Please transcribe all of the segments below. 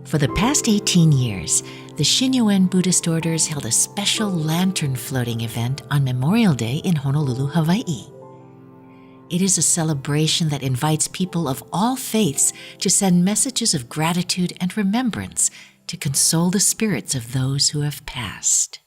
For the past 18 years, the Shinnyo-en Buddhist orders held a special lantern floating event on Memorial Day in Honolulu, Hawaii. It is a celebration that invites people of all faiths to send messages of gratitude and remembrance to console the spirits of those who have passed.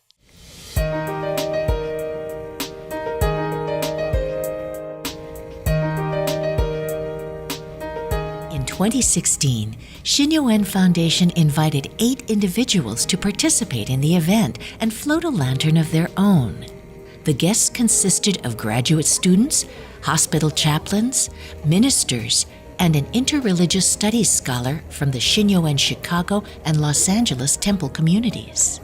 In 2016, Shinnyo-en Foundation invited 8 individuals to participate in the event and float a lantern of their own. The guests consisted of graduate students, hospital chaplains, ministers, and an interreligious studies scholar from the Shinnyo-en Chicago and Los Angeles temple communities.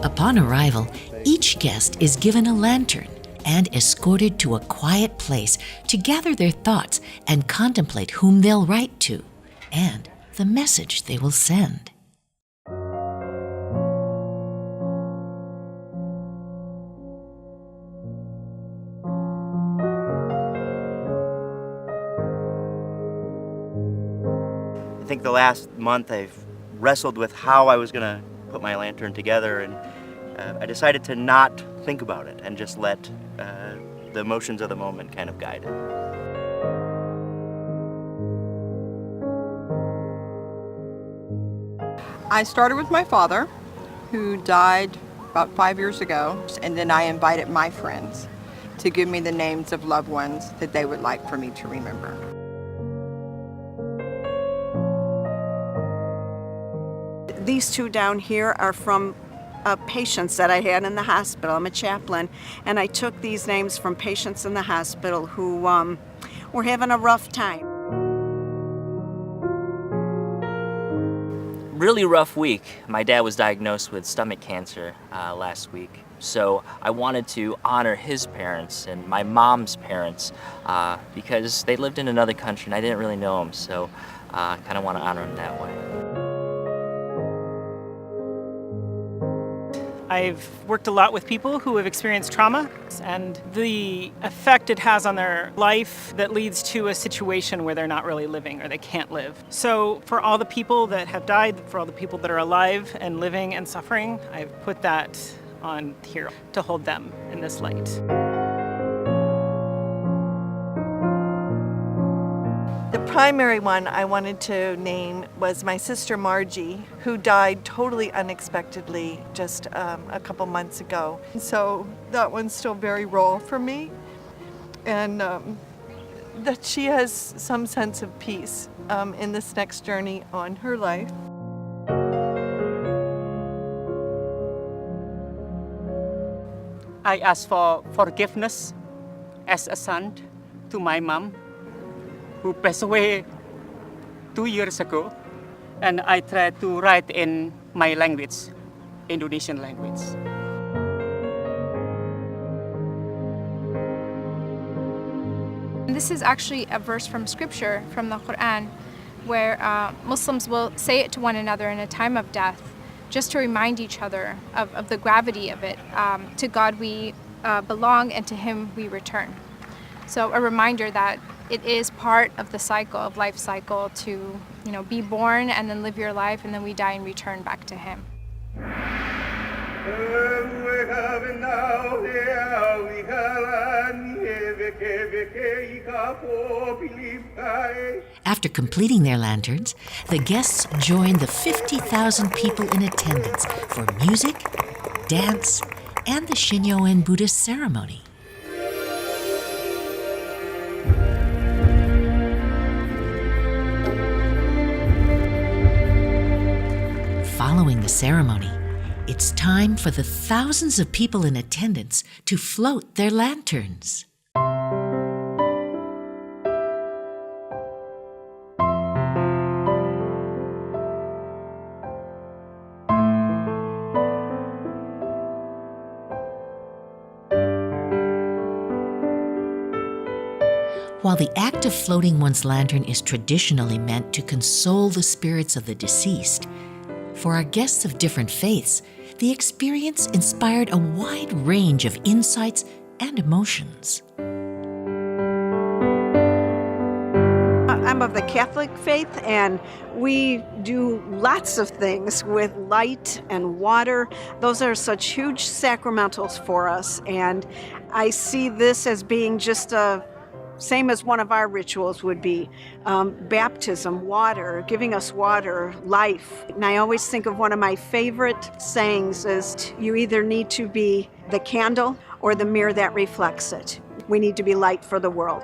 Upon arrival, each guest is given a lantern and escorted to a quiet place to gather their thoughts and contemplate whom they'll write to and the message they will send. I think the last month I've wrestled with how I was going to put my lantern together, and I decided to not think about it and just let the emotions of the moment kind of guide it. I started with my father, who died about 5 years ago, and then I invited my friends to give me the names of loved ones that they would like for me to remember. These two down here are from patients that I had in the hospital. I'm a chaplain, and I took these names from patients in the hospital who were having a rough time. Really rough week. My dad was diagnosed with stomach cancer last week, so I wanted to honor his parents and my mom's parents because they lived in another country and I didn't really know them, so I kind of want to honor them that way. I've worked a lot with people who have experienced trauma and the effect it has on their life that leads to a situation where they're not really living or they can't live. So for all the people that have died, for all the people that are alive and living and suffering, I've put that on here to hold them in this light. The primary one I wanted to name was my sister Margie, who died totally unexpectedly just a couple months ago. So that one's still very raw for me, and that she has some sense of peace in this next journey on her life. I asked for forgiveness as a son to my mom, who passed away 2 years ago, and I tried to write in my language, Indonesian language. This is actually a verse from scripture, from the Quran, where Muslims will say it to one another in a time of death, just to remind each other of the gravity of it. To God we belong, and to Him we return. So a reminder that it is part of the cycle, of life cycle, to be born and then live your life, and then we die and return back to Him. After completing their lanterns, the guests joined the 50,000 people in attendance for music, dance, and the Shinnyo-en Buddhist ceremony. Following the ceremony, it's time for the thousands of people in attendance to float their lanterns. While the act of floating one's lantern is traditionally meant to console the spirits of the deceased, for our guests of different faiths, the experience inspired a wide range of insights and emotions. I'm of the Catholic faith, and we do lots of things with light and water. Those are such huge sacramentals for us, and I see this as being just same as one of our rituals would be. Baptism, water, giving us water, life. And I always think of one of my favorite sayings is, you either need to be the candle or the mirror that reflects it. We need to be light for the world.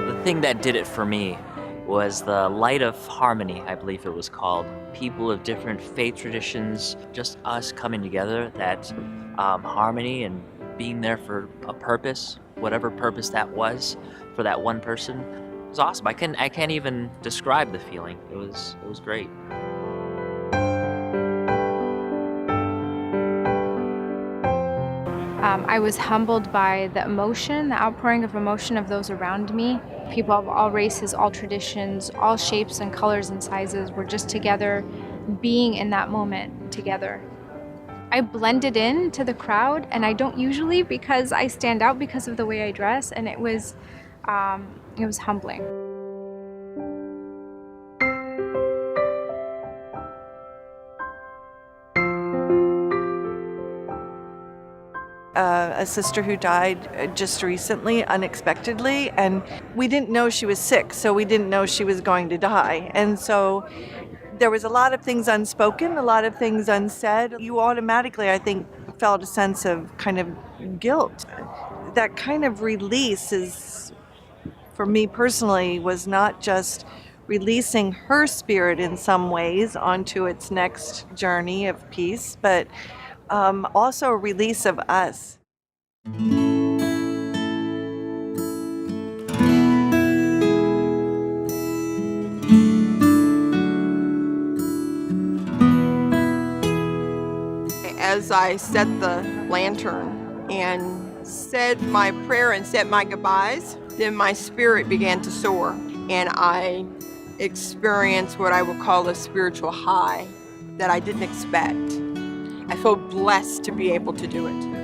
The thing that did it for me was the Light of Harmony, I believe it was called. People of different faith traditions, just us coming together, that harmony and being there for a purpose, whatever purpose that was for that one person. It was awesome. I can't even describe the feeling. It was great. I was humbled by the emotion, the outpouring of emotion of those around me. People of all races, all traditions, all shapes and colors and sizes were just together, being in that moment together. I blended in to the crowd, and I don't usually, because I stand out because of the way I dress, and it was humbling. A sister who died just recently, unexpectedly, and we didn't know she was sick, so we didn't know she was going to die. And so there was a lot of things unspoken, a lot of things unsaid. You automatically, I think, felt a sense of kind of guilt. That kind of release is, for me personally, was not just releasing her spirit in some ways onto its next journey of peace, but also a release of us. As I set the lantern and said my prayer and said my goodbyes, then my spirit began to soar, and I experienced what I would call a spiritual high that I didn't expect. I feel blessed to be able to do it.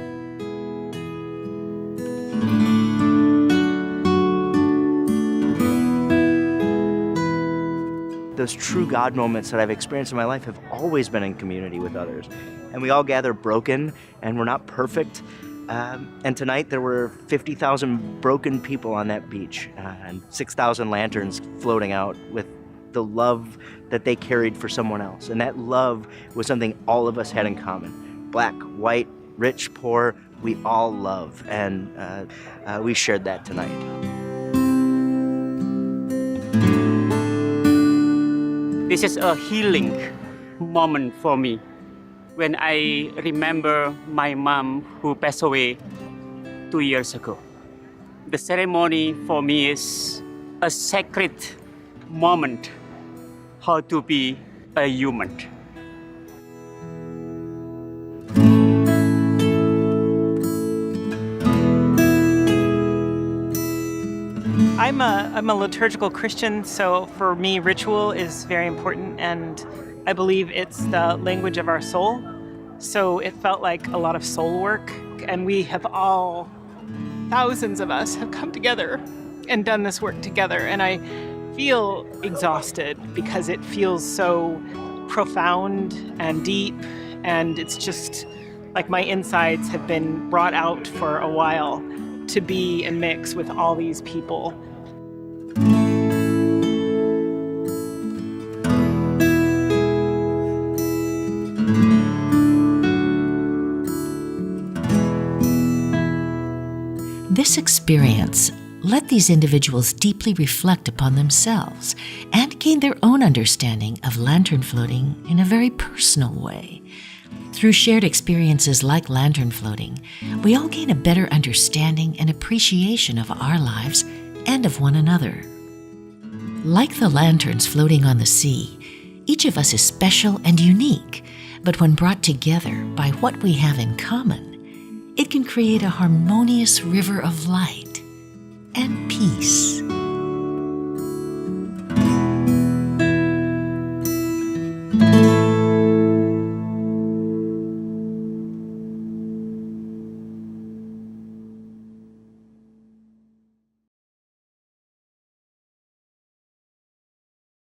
Those true God moments that I've experienced in my life have always been in community with others. And we all gather broken, and we're not perfect. And tonight there were 50,000 broken people on that beach, and 6,000 lanterns floating out with the love that they carried for someone else. And that love was something all of us had in common. Black, white, rich, poor, we all love. And we shared that tonight. This is a healing moment for me. When I remember my mom who passed away 2 years ago. The ceremony for me is a sacred moment, how to be a human. I'm a liturgical Christian, so for me ritual is very important, and I believe it's the language of our soul. So it felt like a lot of soul work, and we have all, thousands of us, have come together and done this work together, and I feel exhausted because it feels so profound and deep, and it's just like my insides have been brought out for a while to be and mix with all these people. This experience let these individuals deeply reflect upon themselves and gain their own understanding of lantern floating in a very personal way. Through shared experiences like lantern floating, we all gain a better understanding and appreciation of our lives and of one another. Like the lanterns floating on the sea, each of us is special and unique, but when brought together by what we have in common, it can create a harmonious river of light and peace.